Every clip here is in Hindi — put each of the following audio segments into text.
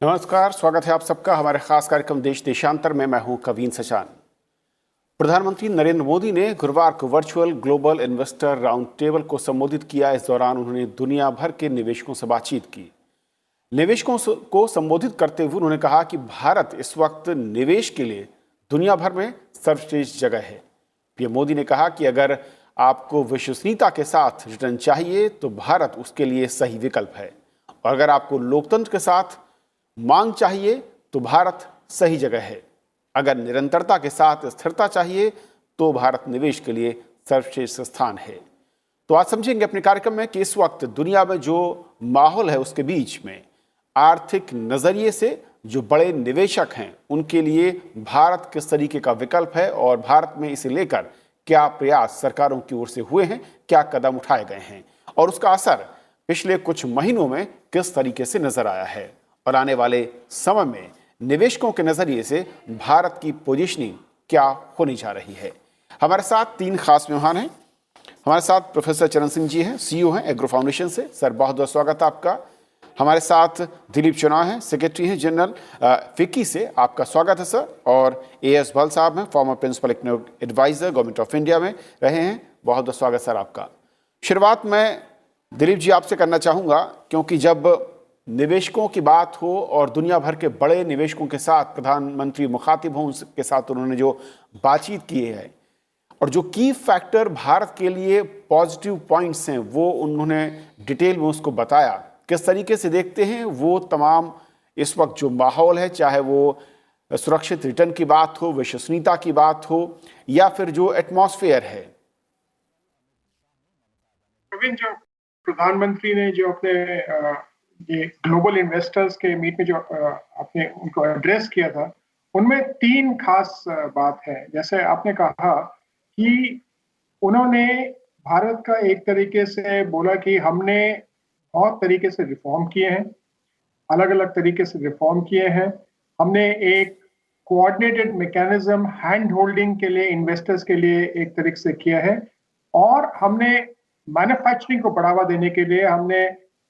नमस्कार, स्वागत है आप सबका हमारे खास कार्यक्रम देश देशांतर में। मैं हूं कवीन सचान। प्रधानमंत्री नरेंद्र मोदी ने गुरुवार को virtual global investor round table को संबोधित किया। इस दौरान उन्होंने दुनिया भर के निवेशकों से बातचीत की। निवेशकों को संबोधित करते हुए उन्होंने कहा कि भारत इस वक्त निवेश के लिए दुनिया भर में सर्वश्रेष्ठ जगह है। पीएम मोदी ने कहा कि अगर आपको विश्वसनीयता के साथ रिटर्न चाहिए तो भारत उसके लिए सही विकल्प है, और अगर आपको लोकतंत्र के साथ मांग चाहिए तो भारत सही जगह है। अगर निरंतरता के साथ स्थिरता चाहिए तो भारत निवेश के लिए सर्वश्रेष्ठ स्थान है। तो आज समझेंगे अपने कार्यक्रम में कि इस वक्त दुनिया में जो माहौल है उसके बीच में आर्थिक नजरिए से जो बड़े निवेशक हैं उनके लिए भारत किस तरीके का विकल्प है, और भारत में इसे लेकर क्या प्रयास सरकारों की ओर से हुए हैं, क्या कदम उठाए गए हैं, और उसका असर पिछले कुछ महीनों में किस तरीके से नजर आया है, और आने वाले समय में निवेशकों के नजरिए से भारत की पोजीशनिंग क्या होने जा रही है। हमारे साथ तीन खास मेहमान हैं। हमारे साथ प्रोफेसर चरण सिंह जी हैं, सीईओ हैं एग्रो फाउंडेशन से। सर, बहुत बहुत स्वागत है आपका। हमारे साथ दिलीप चुनाव हैं, सेक्रेटरी हैं जनरल फिक्की से। आपका स्वागत है सर। और एएस भल साहब हैं, former principal economic adviser government of India में रहे हैं। बहुत बहुत स्वागत सर आपका। शुरुआत मैं दिलीप जी आपसे करना चाहूँगा, क्योंकि जब निवेशकों की बात हो और दुनिया भर के बड़े निवेशकों के साथ प्रधानमंत्री मुखातिब हों, उनके साथ उन्होंने जो बातचीत की है और जो की फैक्टर भारत के लिए पॉजिटिव पॉइंट्स हैं वो उन्होंने डिटेल में उसको बताया। किस तरीके से देखते हैं वो तमाम इस वक्त जो माहौल है, चाहे वो सुरक्षित रिटर्न की बात हो, विश्वसनीयता की बात हो, या फिर जो एटमॉस्फेयर है। जो प्रधानमंत्री ने जो अपने ये ग्लोबल इन्वेस्टर्स के मीट में जो आपने उनको एड्रेस किया था, उनमें तीन खास बात है। जैसे आपने कहा कि उन्होंने भारत का एक तरीके से बोला कि हमने बहुत तरीके से रिफॉर्म किए हैं, अलग अलग तरीके से रिफॉर्म किए हैं। हमने एक कोऑर्डिनेटेड मैकेनिज्म हैंड होल्डिंग के लिए इन्वेस्टर्स के लिए एक तरीके से किया है, और हमने मैन्युफैक्चरिंग को बढ़ावा देने के लिए हमने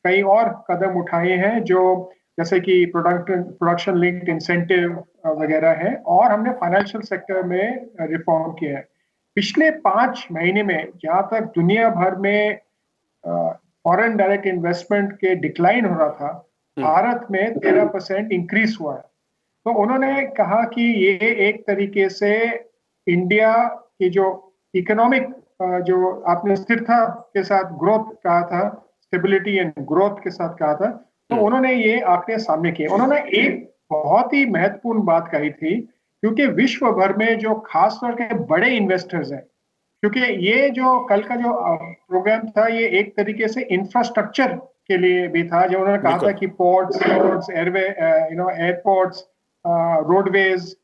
कई और कदम उठाए हैं, जो जैसे कि प्रोडक्शन लिंक्ड इंसेंटिव वगैरह है, और हमने फाइनेंशियल सेक्टर में रिफॉर्म किया है। पिछले 5 महीने में जहां तक दुनिया भर में फॉरेन डायरेक्ट इन्वेस्टमेंट के डिक्लाइन हो रहा था, भारत में 13% इंक्रीज हुआ है। तो उन्होंने कहा कि ये एक तरीके से इंडिया की जो इकोनॉमिक जो आपने स्थिरता के साथ ग्रोथ कहा था, स्टेबिलिटी एंड ग्रोथ के साथ कहा था, तो उन्होंने ये आंकड़े सामने किए। उन्होंने एक बहुत ही महत्वपूर्ण बात कही थी, क्योंकि विश्व भर में जो खासतौर के बड़े इन्वेस्टर्स हैं, क्योंकि ये जो कल का जो प्रोग्राम था ये एक तरीके से इंफ्रास्ट्रक्चर के लिए भी था, जो उन्होंने कहा था कि पोर्ट्स, एयरवे, एयरपोर्ट्स, रोडवेज,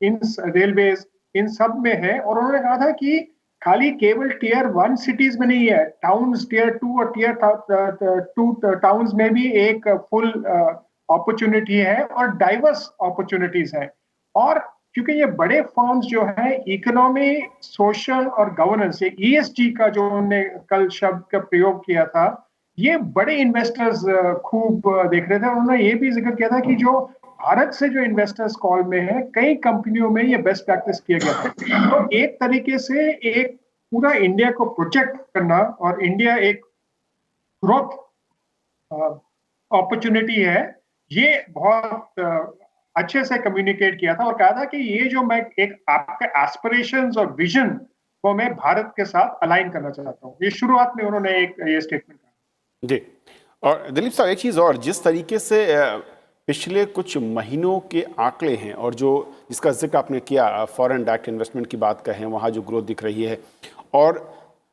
इन रेलवेज, इन सब में है। और उन्होंने कहा था कि खाली केवल टीयर 1 सिटीज में नहीं है, टाउन्स, टीयर 2 और टीयर 2 टाउन्स में भी एक फुल अपॉर्चुनिटी है और डाइवर्स अपॉर्चुनिटीज है। और क्योंकि ये बड़े फर्म्स जो है इकोनॉमी, सोशल और गवर्नेंस, ये ईएसजी का जो उन्होंने कल शब्द का प्रयोग किया था, ये बड़े इन्वेस्टर्स खूब देख रहे थे। उन्होंने ये भी जिक्र किया था कि जो भारत से जो इन्वेस्टर्स कॉल में है, कई कंपनियों में ये बेस्ट प्रैक्टिस किया गया था। तो एक तरीके से एक पूरा इंडिया को प्रोजेक्ट करना, और इंडिया एक ग्रोथ अपॉर्चुनिटी है, ये बहुत अच्छे से कम्युनिकेट किया था। और कहा था कि ये जो मैं एक आपके एस्पिरेशंस और विजन को मैं भारत के साथ अलाइन करना चाहता हूँ, ये शुरुआत में उन्होंने एक ये स्टेटमेंट कहा। जी। और दिलीप साहब, एक चीज़ और, जिस तरीके से पिछले कुछ महीनों के आंकड़े हैं और जो जिसका जिक्र आपने किया, फॉरेन डायरेक्ट इन्वेस्टमेंट की बात कहें, वहाँ जो ग्रोथ दिख रही है, और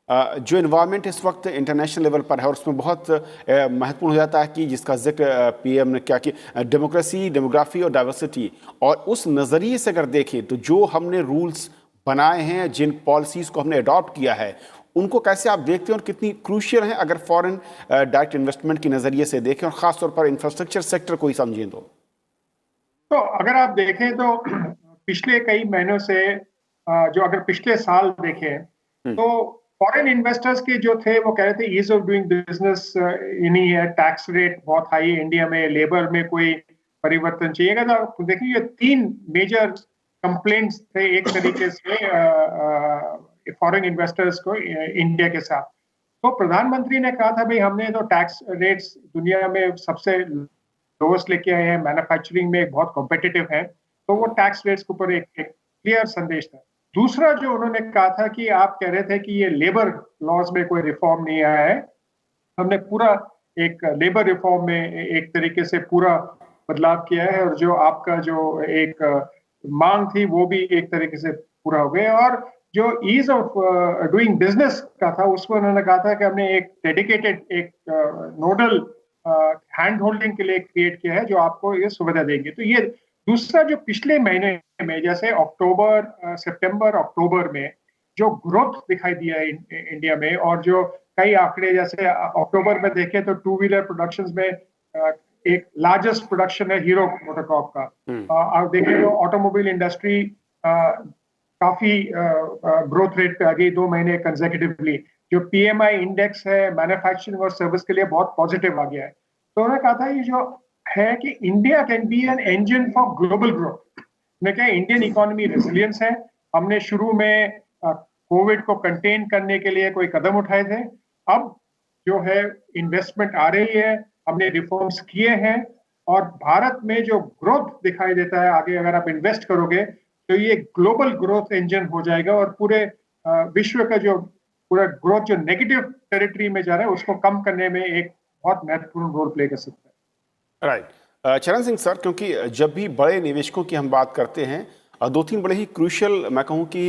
जो इन्वायरमेंट इस वक्त इंटरनेशनल लेवल पर है, और उसमें बहुत महत्वपूर्ण हो जाता है कि जिसका जिक्र पीएम ने क्या किया, डेमोक्रेसी, डेमोग्राफी और डाइवर्सिटी। और उस नज़रिए से अगर देखें तो जो हमने रूल्स बनाए हैं, जिन पॉलिसीज़ को हमने अडॉप्ट किया है, उनको कैसे आप देखते हैं और कितनी क्रूशियल है अगर फॉरेन डायरेक्ट इन्वेस्टमेंट के नज़रिए से देखें, और ख़ासतौर पर इंफ्रास्ट्रक्चर सेक्टर को ही समझें तो अगर आप देखें तो पिछले कई महीनों से जो अगर पिछले साल देखें तो फॉरेन इन्वेस्टर्स के जो थे वो कह रहे थे ईज ऑफ डूइंग बिजनेस नहीं है, टैक्स रेट बहुत हाई है इंडिया में, लेबर में कोई परिवर्तन चाहिए। अगर आप देखिए, ये 3 मेजर कंप्लेंट्स थे एक तरीके से फॉरेन इन्वेस्टर्स को इंडिया के साथ। तो प्रधानमंत्री ने कहा था, भाई हमने तो टैक्स रेट्स दुनिया में सबसे लोएस्ट लेके आए हैं, मैन्युफैक्चरिंग में बहुत कॉम्पिटिटिव है, तो वो टैक्स रेट्स के ऊपर एक क्लियर संदेश था। दूसरा जो उन्होंने कहा था कि आप कह रहे थे कि ये लेबर लॉज में कोई रिफॉर्म नहीं आया है, हमने पूरा एक लेबर रिफॉर्म में एक तरीके से पूरा बदलाव किया है, और जो आपका जो एक मांग थी वो भी एक तरीके से पूरा हो गया। और जो ईज ऑफ डूइंग बिजनेस का था, उसमें उन्होंने कहा था कि हमने एक डेडिकेटेड एक नोडल हैंड होल्डिंग के लिए क्रिएट किया है जो आपको ये सुविधा देंगे। तो ये दूसरा जो पिछले महीने में, जैसे अक्टूबर सितंबर अक्टूबर में जो ग्रोथ दिखाई दिया है इंडिया में, और जो कई आंकड़े जैसे अक्टूबर में देखें तो टू व्हीलर प्रोडक्शन में एक लार्जेस्ट प्रोडक्शन है हीरो मोटोकॉर्प का। आप देखें तो ऑटोमोबाइल इंडस्ट्री काफी ग्रोथ रेट पे आ गई 2 महीने कंसेक्यूटिवली। जो पीएमआई इंडेक्स है मैन्युफैक्चरिंग और सर्विस के लिए बहुत पॉजिटिव आ गया है। तो उन्होंने कहा था ये जो है कि India can be an engine for global growth. ने कहा इंडियन इकोनॉमी रेजिलियंस है। हमने शुरू में कोविड को कंटेन करने के लिए कोई कदम उठाए थे, अब जो है इन्वेस्टमेंट आ रही है, हमने रिफॉर्म्स किए हैं, और भारत में जो ग्रोथ दिखाई देता है आगे, अगर आप इन्वेस्ट करोगे तो ये ग्लोबल ग्रोथ इंजन हो जाएगा, और पूरे विश्व का जो पूरा ग्रोथ जो नेगेटिव टेरिटरी में जा रहा है उसको कम करने में एक बहुत महत्वपूर्ण रोल प्ले कर सकता है। राइट। चरण सिंह सर, क्योंकि जब भी बड़े निवेशकों की हम बात करते हैं, 2-3 बड़े ही क्रूशियल मैं कहूँ कि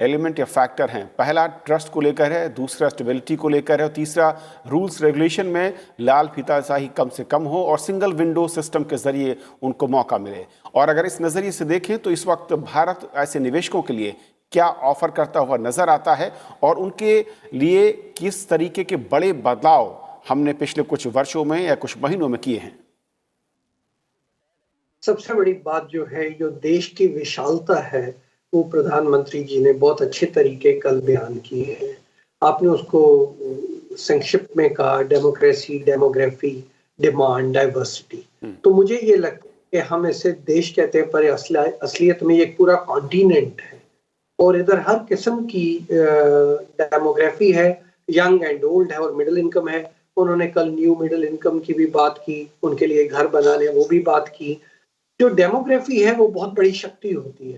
एलिमेंट या फैक्टर हैं। पहला ट्रस्ट को लेकर है, दूसरा स्टेबिलिटी को लेकर है, और तीसरा रूल्स रेगुलेशन में लाल फीताशाही कम से कम हो और सिंगल विंडो सिस्टम के जरिए उनको मौका मिले। और अगर इस नज़रिए से देखें तो इस वक्त भारत ऐसे निवेशकों के लिए क्या ऑफर करता हुआ नजर आता है, और उनके लिए किस तरीके के बड़े बदलाव हमने पिछले कुछ वर्षों में या कुछ महीनों में किए हैं? सबसे बड़ी बात जो है, जो देश की विशालता है, वो प्रधानमंत्री जी ने बहुत अच्छे तरीके कल बयान किए हैं। आपने उसको संक्षिप्त में कहा, डेमोक्रेसी, डेमोग्राफी, डिमांड, डाइवर्सिटी। तो मुझे ये लगता है कि हम इसे देश कहते हैं, पर असलियत में एक पूरा कॉन्टिनेंट है, और इधर हर किस्म की डेमोग्राफी है, यंग एंड ओल्ड है और मिडिल इनकम है। उन्होंने कल न्यू मिडिल इनकम की भी बात की, उनके लिए घर बनाने वो भी बात की। जो डेमोग्राफी है वो बहुत बड़ी शक्ति होती है,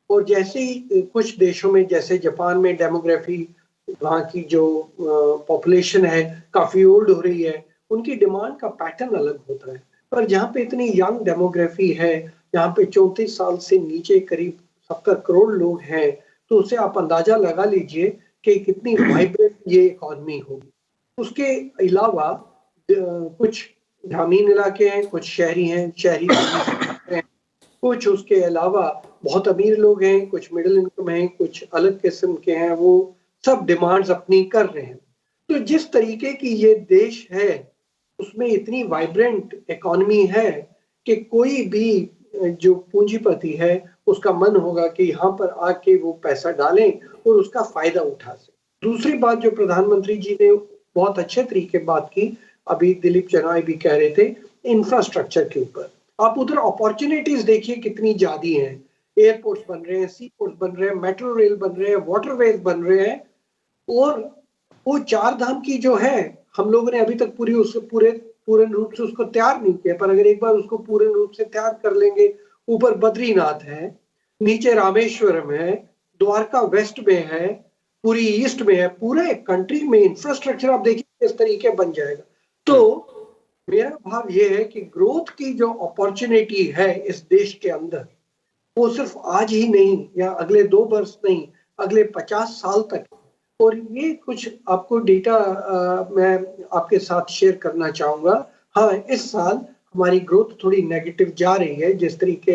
और जैसे ही कुछ देशों में, जैसे जापान में डेमोग्राफी, वहाँ की जो पॉपुलेशन है काफी ओल्ड हो रही है, उनकी डिमांड का पैटर्न अलग होता है। पर जहाँ पे इतनी यंग डेमोग्राफी है, यहाँ पे 34 साल से नीचे करीब 70 करोड़ लोग हैं, तो उससे आप अंदाजा लगा लीजिए कि कितनी वाइब्रेंट ये इकॉनमी होगी। उसके अलावा कुछ ग्रामीण इलाके हैं, कुछ शहरी हैं, शहरी कुछ उसके अलावा बहुत अमीर लोग हैं, कुछ मिडिल इनकम हैं, कुछ अलग किस्म के हैं, वो सब डिमांड्स अपनी कर रहे हैं। तो जिस तरीके की ये देश है, उसमें इतनी वाइब्रेंट इकोनॉमी है कि कोई भी जो पूंजीपति है उसका मन होगा कि यहाँ पर आके वो पैसा डालें और उसका फायदा उठा सके। दूसरी बात जो प्रधानमंत्री जी ने बहुत अच्छे तरीके बात की, अभी दिलीप चनाय भी कह रहे थे, इंफ्रास्ट्रक्चर के ऊपर। आप उधर अपॉर्चुनिटीज देखिए कितनी ज्यादा हैं। एयरपोर्ट्स बन रहे हैं, सी पोर्ट्स बन रहे हैं, मेट्रो रेल बन रहे हैं, वाटरवेज बन रहे हैं, और वो 4 धाम की जो है, हम लोगों ने अभी तक पूरे रूप से उसको तैयार नहीं किया, पर अगर एक बार उसको पूरे रूप से तैयार कर लेंगे, ऊपर बद्रीनाथ है, नीचे रामेश्वरम है, द्वारका वेस्ट में है, पूरी ईस्ट में है, पूरे कंट्री में इंफ्रास्ट्रक्चर आप देखिए किस तरीके बन जाएगा। तो मेरा भाव ये है कि ग्रोथ की जो अपॉर्चुनिटी है इस देश के अंदर, वो सिर्फ आज ही नहीं या अगले 2 वर्ष नहीं, अगले 50 साल तक। और ये कुछ आपको डेटा मैं आपके साथ शेयर करना चाहूंगा। हाँ, इस साल हमारी ग्रोथ थोड़ी नेगेटिव जा रही है, जिस तरीके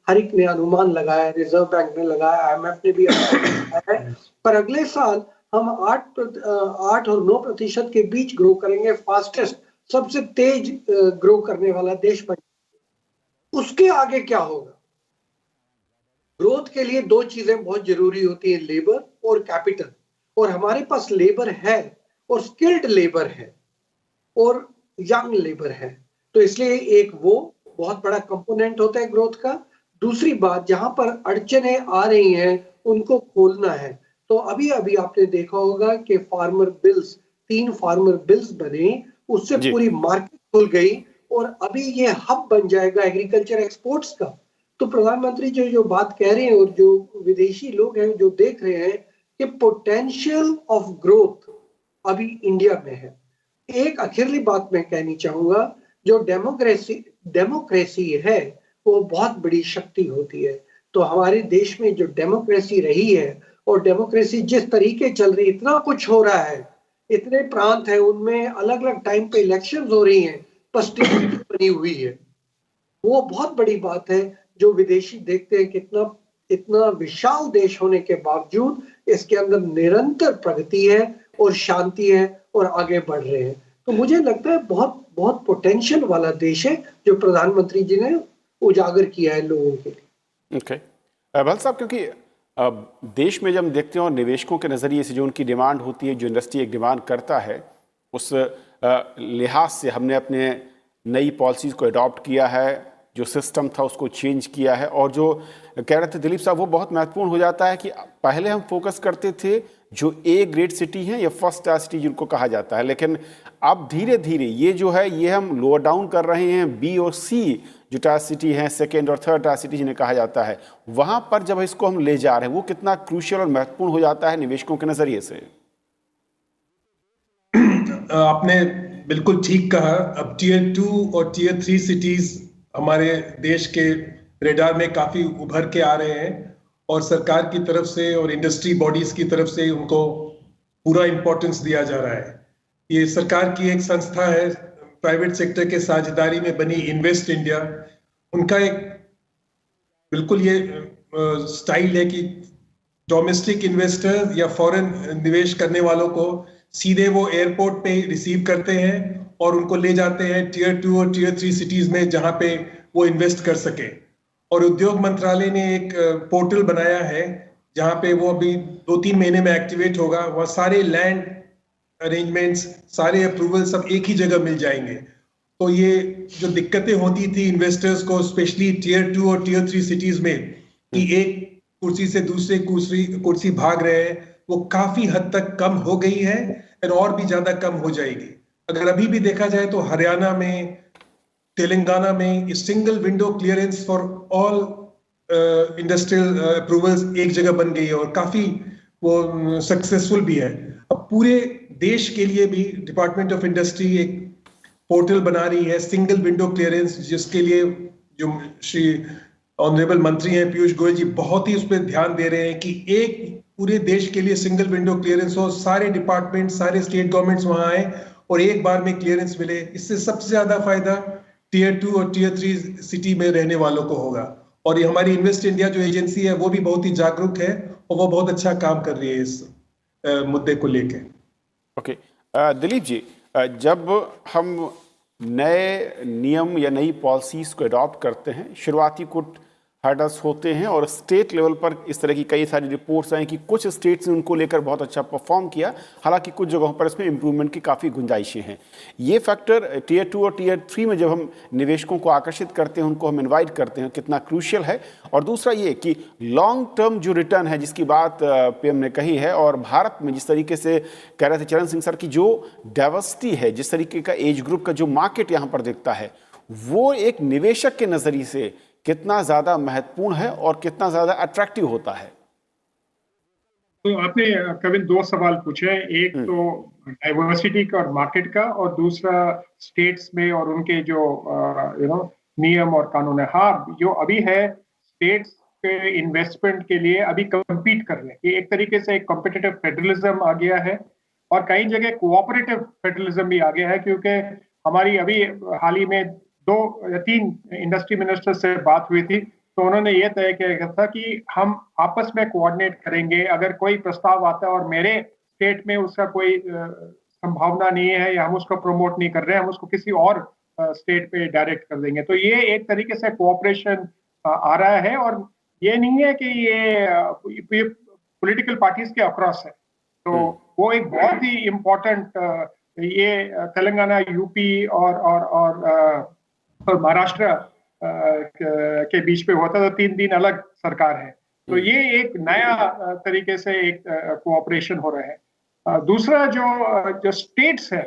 हर एक ने अनुमान लगाया, रिजर्व बैंक ने लगाया, IMF ने भी लगाया है, पर अगले साल हम 8 और 9% के बीच ग्रो करेंगे। फास्टेस्ट, सबसे तेज ग्रो करने वाला देश बन। उसके आगे क्या होगा? ग्रोथ के लिए 2 चीजें बहुत जरूरी होती है, लेबर और कैपिटल। और हमारे पास लेबर है, और स्किल्ड लेबर है, और यंग लेबर है। तो इसलिए एक वो, बहुत बड़ा कंपोनेंट होता है ग्रोथ का। दूसरी बात, जहां पर अड़चने आ रही हैं उनको खोलना है। तो अभी अभी आपने देखा होगा कि फार्मर बिल्स, 3 फार्मर बिल्स बने, उससे जी। पूरी मार्केट खुल गई और अभी ये हब बन जाएगा एग्रीकल्चर एक्सपोर्ट्स का। तो प्रधानमंत्री जो बात कह रहे हैं और जो विदेशी लोग हैं जो देख रहे हैं कि पोटेंशियल ऑफ ग्रोथ अभी इंडिया में है। एक आखिरली बात मैं कहनी चाहूंगा, जो डेमोक्रेसी है वो बहुत बड़ी शक्ति होती है। तो हमारे देश में जो डेमोक्रेसी रही है और डेमोक्रेसी जिस तरीके चल रही, इतना कुछ हो रहा है, इतने प्रांत है उनमें अलग अलग टाइम पे इलेक्शंस हो रही हैं, पर स्टेबिलिटी बनी हुई है, वो बहुत बड़ी बात है जो विदेशी देखते हैं। कितना इतना विशाल देश होने के बावजूद इसके अंदर निरंतर प्रगति है और शांति है और आगे बढ़ रहे हैं। तो मुझे लगता है बहुत बहुत पोटेंशियल वाला देश है जो प्रधानमंत्री जी ने उजागर किया है लोगों के लिए। ओके भल साहब, क्योंकि देश में जब हम देखते हैं और निवेशकों के नज़रिए से जो उनकी डिमांड होती है, जो इंडस्ट्री एक डिमांड करता है, उस लिहाज से हमने अपने नई पॉलिसीज़ को अडॉप्ट किया है, जो सिस्टम था उसको चेंज किया है। और जो कह रहे थे दिलीप साहब, वो बहुत महत्वपूर्ण हो जाता है कि पहले हम फोकस करते थे जो ए ग्रेड सिटी हैं या फर्स्ट क्लास सिटी जिनको कहा जाता है, लेकिन अब धीरे धीरे ये जो है ये हम लोअर डाउन कर रहे हैं। बी और सी जो टायर सिटी हैं, सेकेंड और थर्ड टायर सिटी जिन्हें कहा जाता है, वहाँ पर जब इसको हम ले जा रहे हैं वो कितना क्रूशियल और महत्वपूर्ण हो जाता है निवेशकों के नज़रिए से। आपने बिल्कुल ठीक कहा। अब टीयर 2 और टीयर 3 सिटीज हमारे देश के रेडार में काफी उभर के आ रहे हैं और सरकार की तरफ से और इंडस्ट्री बॉडीज की तरफ से उनको पूरा इंपॉर्टेंस दिया जा रहा है। ये सरकार की एक संस्था है, प्राइवेट सेक्टर के साझेदारी में बनी इन्वेस्ट इंडिया। उनका एक बिल्कुल ये स्टाइल है कि डोमेस्टिक इन्वेस्टर या फॉरेन निवेश करने वालों को सीधे वो एयरपोर्ट पे रिसीव करते हैं और उनको ले जाते हैं टीयर 2 और टीयर 3 सिटीज में जहां पे वो इन्वेस्ट कर सके। और उद्योग मंत्रालय ने एक पोर्टल बनाया है जहां पे वो अभी 2-3 महीने में एक्टिवेट होगा। वहाँ सारे लैंड अरेंजमेंट्स, सारे अप्रूवल सब एक ही जगह मिल जाएंगे। तो ये जो दिक्कतें होती थी इन्वेस्टर्स को, स्पेशली टीयर 2 और टीयर 3 सिटीज में, कि एक कुर्सी से दूसरे कुर्सी भाग रहे हैं, वो काफी हद तक कम हो गई है और भी ज्यादा कम हो जाएगी। अगर अभी भी देखा जाए तो हरियाणा में, तेलंगाना में single window clearance for all industrial approvals एक जगह बन गई है और काफी वो सक्सेसफुल भी है। अब पूरे देश के लिए भी डिपार्टमेंट ऑफ इंडस्ट्री एक पोर्टल बना रही है, सिंगल विंडो क्लियरेंस, जिसके लिए जो श्री ऑनरेबल मंत्री हैं पीयूष गोयल जी बहुत ही उस पर ध्यान दे रहे हैं कि एक पूरे देश के लिए सिंगल विंडो क्लियरेंस हो, सारे डिपार्टमेंट, सारे स्टेट गवर्नमेंट्स वहां आए और एक बार में क्लियरेंस मिले। इससे सबसे ज्यादा फायदा टीयर 2 और टीयर 3 सिटी में रहने वालों को होगा। और ये हमारी इन्वेस्ट इंडिया जो एजेंसी है वो भी बहुत ही जागरूक है और वो बहुत अच्छा काम कर रही है इस मुद्दे को लेके। ओके दिलीप जी, जब हम नए नियम या नई पॉलिसीज़ को अडॉप्ट करते हैं, शुरुआती कुछ हर्डल्स होते हैं और स्टेट लेवल पर इस तरह की कई सारी रिपोर्ट्स आई कि कुछ स्टेट्स ने उनको लेकर बहुत अच्छा परफॉर्म किया, हालांकि कुछ जगहों पर इसमें इम्प्रूवमेंट की काफ़ी गुंजाइशें हैं। ये फैक्टर टीयर 2 और टीयर 3 में जब हम निवेशकों को आकर्षित करते हैं, उनको हम इन्वाइट करते हैं, कितना क्रूशियल है। और दूसरा ये कि लॉन्ग टर्म जो रिटर्न है जिसकी बात पीएम ने कही है, और भारत में जिस तरीके से कह रहे थे चरण सिंह सर की जो डाइवर्सिटी है, जिस तरीके का एज ग्रुप का जो मार्केट यहाँ पर दिखता है, वो एक निवेशक के नज़रिए से कितना ज्यादा महत्वपूर्ण है और कितना ज्यादा अट्रैक्टिव होता है। तो आपने कविन 2 सवाल पूछे, एक तो डाइवर्सिटी का और मार्केट का, और दूसरा स्टेट्स में और उनके जो नियम और कानून है। हाँ, जो अभी है स्टेट्स के इन्वेस्टमेंट के लिए अभी कम्पीट कर रहे हैं। ये एक तरीके से एक कॉम्पिटिटिव फेडरलिज्म आ गया है और कई जगह कोऑपरेटिव फेडरलिज्म भी आ गया है, क्योंकि हमारी अभी हाल ही में 2 या 3 इंडस्ट्री मिनिस्टर से बात हुई थी, तो उन्होंने ये तय किया था कि हम आपस में कोऑर्डिनेट करेंगे। अगर कोई प्रस्ताव आता है और मेरे स्टेट में उसका कोई संभावना नहीं है या हम उसको प्रमोट नहीं कर रहे हैं, हम उसको किसी और स्टेट पे डायरेक्ट कर देंगे। तो ये एक तरीके से कोऑपरेशन आ रहा है और ये नहीं है कि ये पॉलिटिकल पार्टीज के अक्रॉस है। तो वो एक बहुत ही इम्पोर्टेंट, ये तेलंगाना, यूपी और महाराष्ट्र के बीच पे हुआ था, तो 3 अलग सरकार है। तो ये एक नया तरीके से एक कोऑपरेशन हो रहा है। दूसरा जो स्टेट्स है,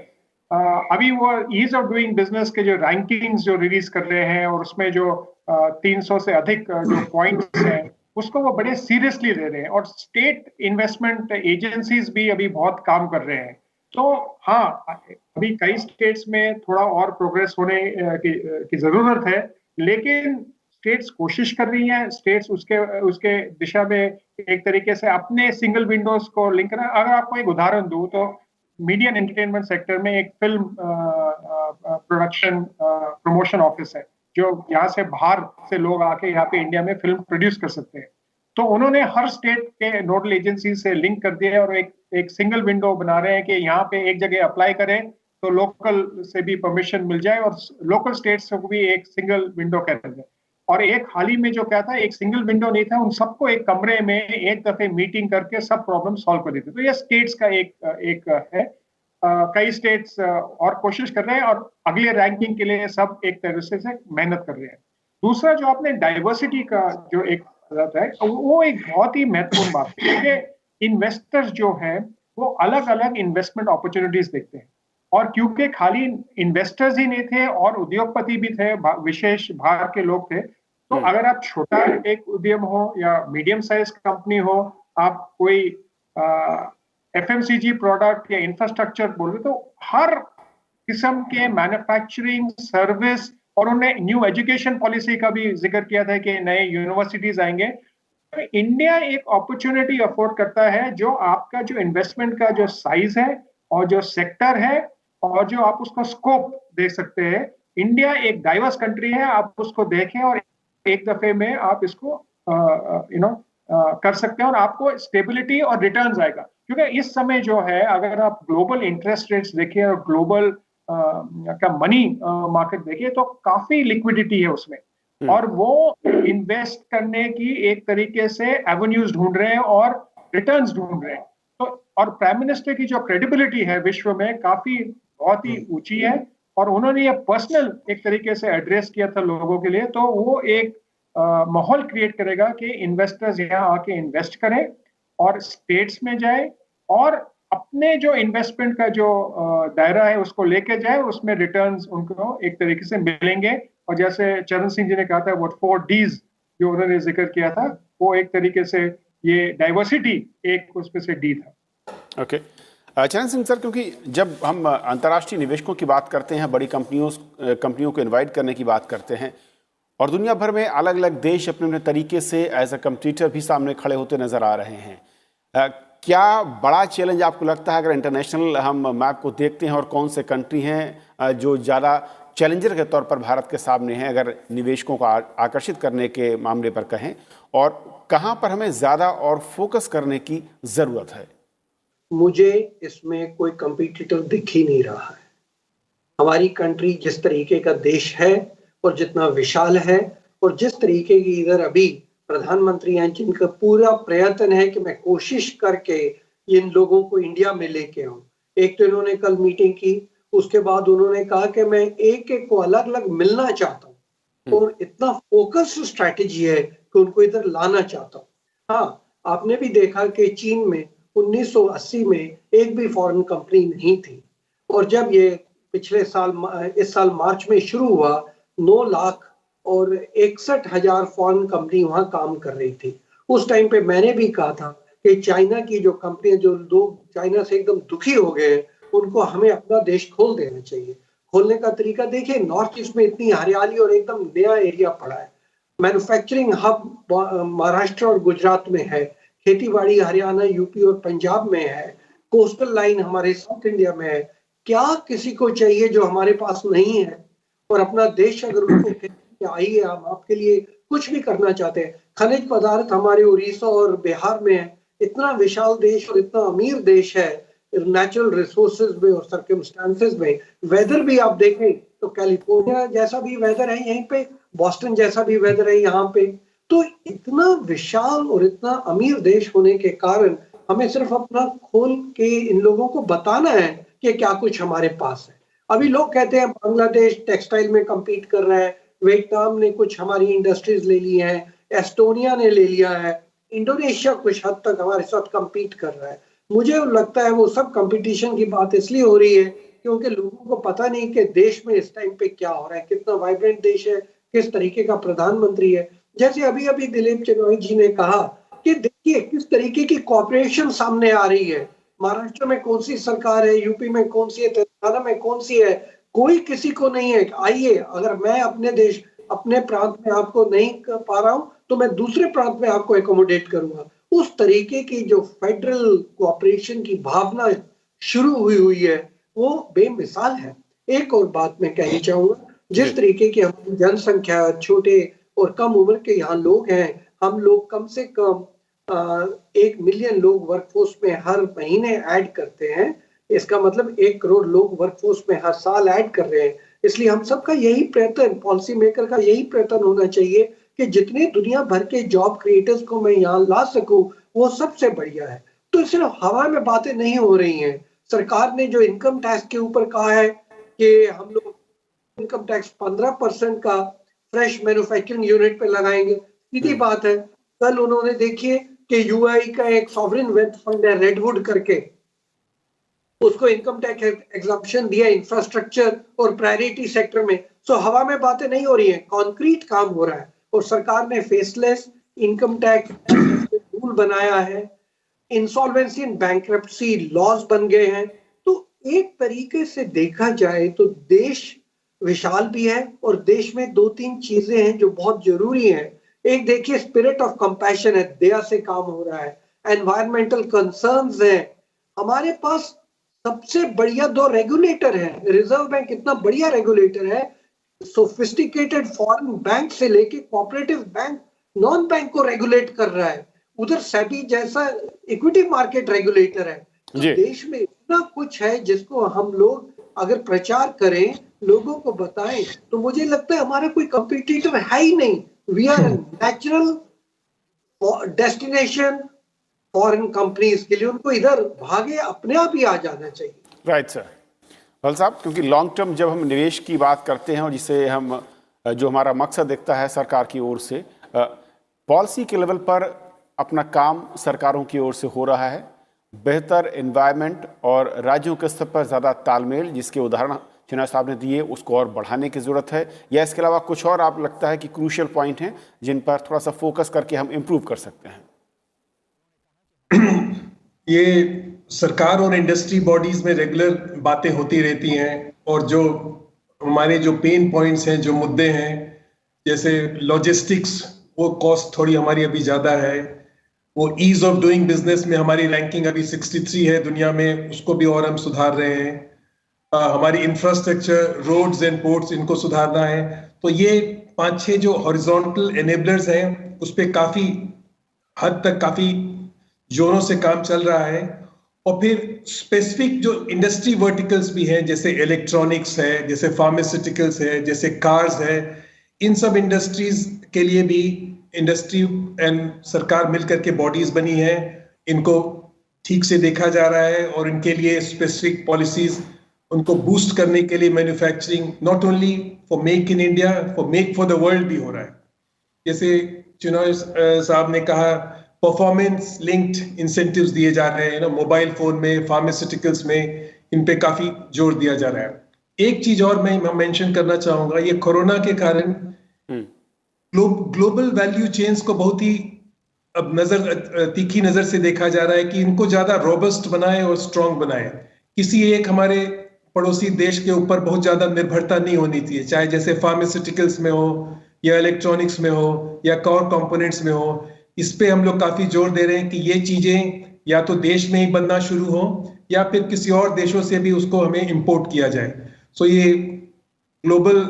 अभी वो ईज ऑफ डूइंग बिजनेस के जो रैंकिंग्स जो रिलीज कर रहे हैं, और उसमें जो 300 से अधिक जो पॉइंट्स हैं, उसको वो बड़े सीरियसली ले रहे हैं, और स्टेट इन्वेस्टमेंट एजेंसीज भी अभी बहुत काम कर रहे हैं। तो हाँ, अभी कई स्टेट्स में थोड़ा और प्रोग्रेस होने की जरूरत है, लेकिन स्टेट्स कोशिश कर रही हैं। स्टेट्स उसके दिशा में एक तरीके से अपने सिंगल विंडोज को लिंक करना। अगर आपको एक उदाहरण दूं, तो मीडिया एंड एंटरटेनमेंट सेक्टर में एक फिल्म प्रोडक्शन प्रमोशन ऑफिस है, जो यहाँ से बाहर से लोग आके यहाँ पे इंडिया में फिल्म प्रोड्यूस कर सकते हैं। तो उन्होंने हर स्टेट के नोडल एजेंसी से लिंक कर दिया है, और एक सिंगल विंडो बना रहे हैं कि यहाँ पे एक जगह अप्लाई करें तो लोकल से भी परमिशन मिल जाए, और लोकल स्टेट्स को भी एक सिंगल विंडो कह रहे हैं। और एक हाल ही में जो क्या था, एक सिंगल विंडो नहीं था, उन सबको एक कमरे में एक दफे मीटिंग करके सब प्रॉब्लम सॉल्व कर दी थी। तो ये स्टेट्स का एक है। कई स्टेट्स और कोशिश कर रहे हैं, और अगले रैंकिंग के लिए सब एक तरह से मेहनत कर रहे हैं। दूसरा जो आपने डाइवर्सिटी का जो एक है, वो एक बहुत ही महत्वपूर्ण बात है, क्योंकि इन्वेस्टर्स जो है वो अलग अलग इन्वेस्टमेंट अपॉर्चुनिटीज देखते हैं। और क्योंकि खाली इन्वेस्टर्स ही नहीं थे, और उद्योगपति भी थे, विशेष बाहर के लोग थे। तो अगर आप छोटा एक उद्यम हो या मीडियम साइज कंपनी हो, आप कोई एफएमसीजी प्रोडक्ट या इंफ्रास्ट्रक्चर बोल रहे, तो हर किस्म के मैन्युफैक्चरिंग, सर्विस, और उन्होंने न्यू एजुकेशन पॉलिसी का भी जिक्र किया था कि नए यूनिवर्सिटीज आएंगे। तो इंडिया एक अपॉर्चुनिटी अफोर्ड करता है, जो आपका जो इन्वेस्टमेंट का जो साइज है और जो सेक्टर है और जो आप उसको स्कोप देख सकते हैं। इंडिया एक डाइवर्स कंट्री है, आप उसको देखें और एक दफे में आप इसको कर सकते हैं, और आपको स्टेबिलिटी और रिटर्न्स आएगा। क्योंकि इस समय जो है, अगर आप ग्लोबल इंटरेस्ट रेट्स देखिए और ग्लोबल का मनी मार्केट देखिए, तो काफी लिक्विडिटी है उसमें, और वो इन्वेस्ट करने की एक तरीके से एवेन्यूज ढूंढ रहे हैं और रिटर्न्स ढूंढ रहे हैं। तो और प्राइम मिनिस्टर की जो क्रेडिबिलिटी है विश्व में काफी बहुत ही ऊंची है, और उन्होंने ये पर्सनल एक तरीके से एड्रेस किया था लोगों के लिए। तो वो एक माहौल क्रिएट करेगा कि इन्वेस्टर्स यहाँ आके इन्वेस्ट करें और स्टेट्स में जाए, और अपने जो इन्वेस्टमेंट का जो दायरा है उसको लेके जाए, उसमें रिटर्न्स उनको एक तरीके से मिलेंगे। और जैसे चरण सिंह जी ने कहा था, व्हाट 4 Ds जो उन्होंने जिक्र किया था, वो एक तरीके से ये डाइवर्सिटी एक उसमें से डी था। ओके, चरण सिंह सर, क्योंकि जब हम अंतर्राष्ट्रीय निवेशकों की बात करते हैं, बड़ी कंपनियों को इन्वाइट करने की बात करते हैं, और दुनिया भर में अलग अलग देश अपने अपने तरीके से एज अ कम्पिटिटर भी सामने खड़े होते नजर आ रहे हैं, क्या बड़ा चैलेंज आपको लगता है अगर इंटरनेशनल हम मैप को देखते हैं, और कौन से कंट्री हैं जो ज़्यादा चैलेंजर के तौर पर भारत के सामने हैं अगर निवेशकों को आकर्षित करने के मामले पर कहें, और कहां पर हमें ज़्यादा और फोकस करने की ज़रूरत है? मुझे इसमें कोई कंपटीटर दिख ही नहीं रहा है। हमारी कंट्री जिस तरीके का देश है और जितना विशाल है, और जिस तरीके की इधर अभी प्रधानमंत्री हैं, जिनका पूरा प्रयत्न है कि मैं कोशिश करके इन लोगों को इंडिया में लेके आऊं। एक तो इन्होंने कल मीटिंग की, उसके बाद उन्होंने कहा कि मैं एक एक को अलग अलग मिलना चाहता हूं, और इतना फोकस्ड स्ट्रैटेजी है कि उनको इधर लाना चाहता हूं। हाँ, आपने भी देखा कि चीन में 1980 में एक भी फॉरेन कंपनी नहीं थी, और जब ये पिछले साल इस साल मार्च में शुरू हुआ, 9 लाख और 61,000 फॉरेन कंपनी वहां काम कर रही थी। उस टाइम पे मैंने भी कहा था कि चाइना की जो कंपनियां, जो लोग चाइना से एकदम दुखी हो गए, उनको हमें अपना देश खोल देना चाहिए। खोलने का तरीका देखिए, नॉर्थ ईस्ट में इतनी हरियाली और एकदम नया एरिया पड़ा है, मैन्युफैक्चरिंग हब महाराष्ट्र और गुजरात में है, खेती बाड़ी हरियाणा, यूपी और पंजाब में है, कोस्टल लाइन हमारे साउथ इंडिया में है। क्या किसी को चाहिए जो हमारे पास नहीं है? और अपना देश अगर उनको आइए, हम आपके लिए कुछ भी करना चाहते हैं। खनिज पदार्थ हमारे उड़ीसा और बिहार में है। इतना विशाल देश और इतना अमीर देश है नेचुरल रिसोर्सेज में और सर्कमस्टांसेस में। वेदर भी आप देखें तो कैलिफोर्निया जैसा भी वेदर है यहीं पे, बॉस्टन जैसा भी वेदर है यहाँ पे। तो इतना विशाल और इतना अमीर देश होने के कारण हमें सिर्फ अपना खोल के इन लोगों को बताना है कि क्या कुछ हमारे पास है। अभी लोग कहते हैं बांग्लादेश टेक्सटाइल में कम्पीट कर रहा है, वियतनाम ने कुछ हमारी इंडस्ट्रीज ले ली हैं, एस्टोनिया ने ले लिया है, इंडोनेशिया कुछ हद तक हमारे साथ compete कर रहा है। मुझे लगता है वो सब कंपटीशन की बात इसलिए हो रही है क्योंकि लोगों को पता नहीं कि देश में इस टाइम पे क्या हो रहा है, कितना वाइब्रेंट देश है, किस तरीके का प्रधानमंत्री है। जैसे अभी अभी दिलीप चिनॉय जी ने कहा कि देखिए किस तरीके की कॉपरेशन सामने आ रही है, महाराष्ट्र में कौन सी सरकार है, यूपी में कौन सी है, तेलंगाना में कौन सी है, कोई किसी को नहीं है। आइए, अगर मैं अपने देश अपने प्रांत में आपको नहीं कर पा रहा हूं तो मैं दूसरे प्रांत में आपको एकोमोडेट करूंगा। उस तरीके की जो फेडरल कोऑपरेशन की भावना शुरू हुई है वो बेमिसाल है। एक और बात मैं कहनी चाहूंगा, जिस तरीके की हमारी जनसंख्या, छोटे और कम उम्र के यहाँ लोग हैं, हम लोग कम से कम 1 मिलियन लोग वर्कफोर्स में हर महीने ऐड करते हैं। इसका मतलब 1 करोड़ लोग वर्कफोर्स में हर साल ऐड कर रहे हैं। इसलिए हम सबका यही प्रयत्न, पॉलिसी मेकर का यही प्रयत्न होना चाहिए कि जितने दुनिया भर के जॉब क्रिएटर्स को मैं यहाँ ला सकूं वो सबसे बढ़िया है। तो सिर्फ हवा में बातें नहीं हो रही हैं। सरकार ने जो इनकम टैक्स के ऊपर कहा है कि हम लोग इनकम टैक्स 15% का फ्रेश मैन्युफैक्चरिंग यूनिट पे लगाएंगे, सीधी बात है। कल उन्होंने देखिए कि यूआई का एक सॉवरेन वेल्थ फंड है रेडवुड करके, उसको इनकम टैक्स एग्जम्पशन दिया इंफ्रास्ट्रक्चर और प्रायोरिटी सेक्टर में। सो हवा में बातें नहीं हो रही हैं, कॉन्क्रीट काम हो रहा है। और सरकार ने फेसलेस इनकम टैक्स रूल बनाया है, इंसॉल्वेंसी एंड बैंक्रप्सी लॉज बन गए हैं। तो एक तरीके से देखा जाए तो देश विशाल भी है और देश में 2-3 चीजें हैं जो बहुत जरूरी हैं। एक देखिए स्पिरिट ऑफ कंपैशन है, दया से काम हो रहा है, एनवायरमेंटल कंसर्न्स है, हमारे पास सबसे बढ़िया 2 रेगुलेटर है। रिजर्व बैंक इतना बढ़िया रेगुलेटर है, सोफिस्टिकेटेड फॉरेन बैंक से लेके कोऑपरेटिव बैंक, नॉन बैंक को रेगुलेट कर रहा है। उधर सेबी जैसा इक्विटी मार्केट रेगुलेटर है। तो देश में इतना कुछ है जिसको हम लोग अगर प्रचार करें, लोगों को बताएं, तो मुझे लगता है हमारा कोई कंपटीटर है ही नहीं। We are natural destination foreign companies के लिए, उनको इधर भागे अपने आप ही आ जाना चाहिए। Right sir. भल साहब, क्योंकि लॉन्ग टर्म जब हम निवेश की बात करते हैं और जिसे हम जो हमारा मकसद दिखता है सरकार की ओर से, पॉलिसी के लेवल पर अपना काम सरकारों की ओर से हो रहा है, बेहतर एनवायरनमेंट और राज्यों के स्तर पर ज़्यादा तालमेल, जिसके उदाहरण चिनॉय साहब ने दिए, उसको और बढ़ाने की ज़रूरत है, या इसके अलावा कुछ और आप लगता है कि क्रूशियल पॉइंट हैं जिन पर थोड़ा सा फोकस करके हम इम्प्रूव कर सकते हैं? ये सरकार और इंडस्ट्री बॉडीज में रेगुलर बातें होती रहती हैं और जो हमारे जो पेन पॉइंट्स हैं, जो मुद्दे हैं, जैसे लॉजिस्टिक्स, वो कॉस्ट थोड़ी हमारी अभी ज़्यादा है। वो ईज ऑफ डूइंग बिजनेस में हमारी रैंकिंग अभी 63 है दुनिया में, उसको भी और हम सुधार रहे हैं। हमारी इंफ्रास्ट्रक्चर, रोड्स एंड पोर्ट्स, इनको सुधारना है। तो ये 5-6 जो हॉरिजॉन्टल एनेबलर्स हैं, उस पर काफ़ी हद तक काफ़ी जोरों से काम चल रहा है। और फिर स्पेसिफिक जो इंडस्ट्री वर्टिकल्स भी हैं, जैसे इलेक्ट्रॉनिक्स है, जैसे फार्मास्यूटिकल्स है, जैसे कार्स है, इन सब इंडस्ट्रीज के लिए भी इंडस्ट्री एंड सरकार मिलकर के बॉडीज बनी है। इनको ठीक से देखा जा रहा है और इनके लिए स्पेसिफिक पॉलिसीज, उनको बूस्ट करने के लिए manufacturing, not only for make in India, for make for the world भी हो रहा है। जैसे चिनॉय साहब ने कहा, परफॉर्मेंस लिंक्ड इंसेंटिव्स दिए जा रहे हैं ना, मोबाइल फोन में, फार्मास्यूटिकल्स में, इन पे काफी जोर दिया जा रहा है। एक चीज और मैं मेंशन करना चाहूंगा, ये कोरोना के कारण ग्लोबल वैल्यू चेन्स को बहुत ही अब तीखी नजर से देखा जा रहा है कि इनको ज्यादा रोबस्ट बनाए और स्ट्रांग बनाए। किसी एक हमारे पड़ोसी देश के ऊपर बहुत ज्यादा निर्भरता नहीं होनी चाहिए, चाहे जैसे फार्मास्यूटिकल्स में हो या इलेक्ट्रॉनिक्स में हो या कोर कंपोनेंट्स में हो। इस पे हम लोग काफी जोर दे रहे हैं कि ये चीजें या तो देश में ही बनना शुरू हो या फिर किसी और देशों से भी उसको हमें इंपोर्ट किया जाए। सो ये ग्लोबल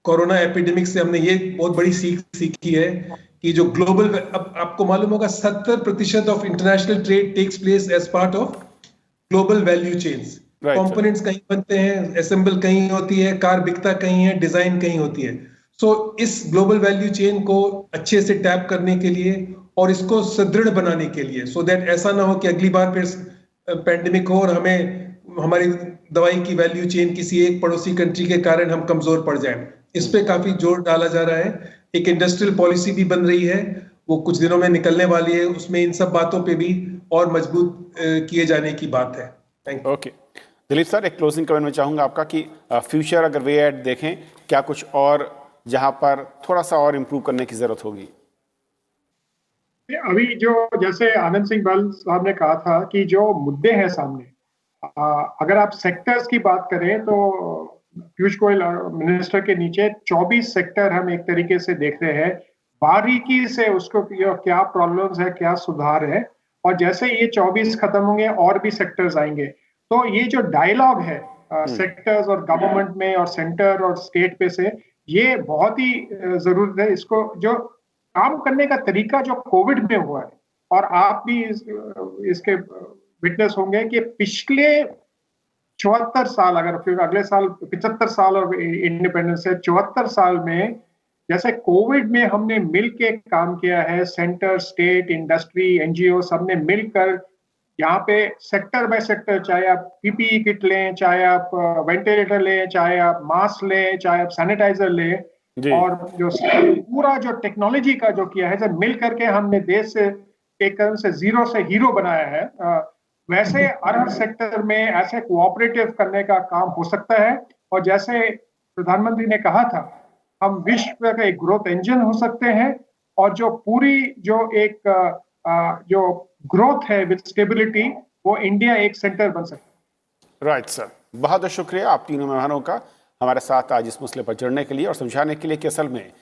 कोरोना एपिडेमिक से हमने ये बहुत बड़ी सीख सीखी है कि जो ग्लोबल, अब आपको मालूम होगा 70% of international trade takes place as part of global value chains. Components कहीं बनते हैं, असेंबल कहीं होती है, कार बिकता कहीं है, डिजाइन कहीं होती है। सो इस ग्लोबल वैल्यू चेन को अच्छे से टैप करने के लिए और इसको सुदृढ़ बनाने के लिए, सो दैट ऐसा ना हो कि अगली बार फिर पैंडेमिक हो और हमें हमारी दवाई की वैल्यू चेन किसी एक पड़ोसी कंट्री के कारण हम कमजोर पड़ जाएं। इस पे काफी जोर डाला जा रहा है। एक इंडस्ट्रियल पॉलिसी भी बन रही है, वो कुछ दिनों में निकलने वाली है, उसमें इन सब बातों पे भी और मजबूत किए जाने की बात है। Thank you. Okay Dilip sir, एक क्लोजिंग कमेंट में चाहूंगा आपका कि फ्यूचर अगर वे एड देखें, क्या कुछ और जहां पर थोड़ा सा और इम्प्रूव करने की जरूरत होगी? अभी जो जैसे आनंद सिंह बल साहब ने कहा था कि जो मुद्दे हैं सामने, अगर आप सेक्टर्स की बात करें तो पीयूष गोयल मिनिस्टर के नीचे 24 सेक्टर हम एक तरीके से देख रहे हैं, बारीकी से उसको क्या प्रॉब्लम्स है, क्या सुधार है, और जैसे ये 24 खत्म होंगे और भी सेक्टर्स आएंगे। तो ये जो डायलॉग है सेक्टर्स और गवर्नमेंट में और सेंटर और स्टेट पे से, ये बहुत ही जरूरत है। इसको जो काम करने का तरीका जो कोविड में हुआ है, और आप भी इसके विटनेस होंगे कि पिछले 74 साल, अगर फिर अगले साल 75 साल और इंडिपेंडेंस है, 74 साल में जैसे कोविड में हमने मिल के काम किया है, सेंटर, स्टेट, इंडस्ट्री, एनजीओ सबने मिलकर यहाँ पे सेक्टर बाय सेक्टर, चाहे आप पीपीई किट लें, चाहे आप वेंटिलेटर लें, चाहे आप मास्क लें, चाहे आप सैनिटाइजर लें, और जो पूरा जो टेक्नोलॉजी का जो किया है, जब मिल करके हमने देश से एक तरह से जीरो से हीरो बनाया है, वैसे हर सेक्टर में ऐसे कोऑपरेटिव करने का काम हो सकता है। और जैसे प्रधानमंत्री ने कहा था, हम विश्व का एक ग्रोथ इंजन हो सकते हैं, और जो पूरी जो एक जो ग्रोथ है विद स्टेबिलिटी, वो इंडिया एक सेंटर बन सकता है। राइट सर, बहुत बहुत शुक्रिया आप तीनों मेहमानों का हमारे साथ आज इस मसले पर जुड़ने के लिए और समझाने के लिए कि असल में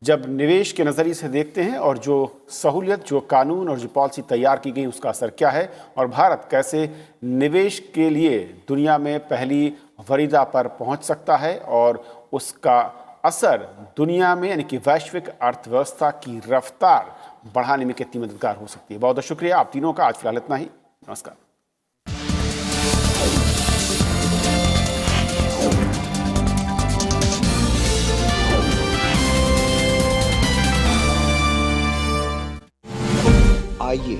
जब निवेश के नज़रिए से देखते हैं और जो सहूलियत, जो कानून और जो पॉलिसी तैयार की गई, उसका असर क्या है, और भारत कैसे निवेश के लिए दुनिया में पहली वरीदा पर पहुंच सकता है, और उसका असर दुनिया में यानी कि वैश्विक अर्थव्यवस्था की रफ्तार बढ़ाने में कितनी मददगार हो सकती है। बहुत बहुत शुक्रिया आप तीनों का। आज फिलहाल इतना ही। नमस्कार। आइए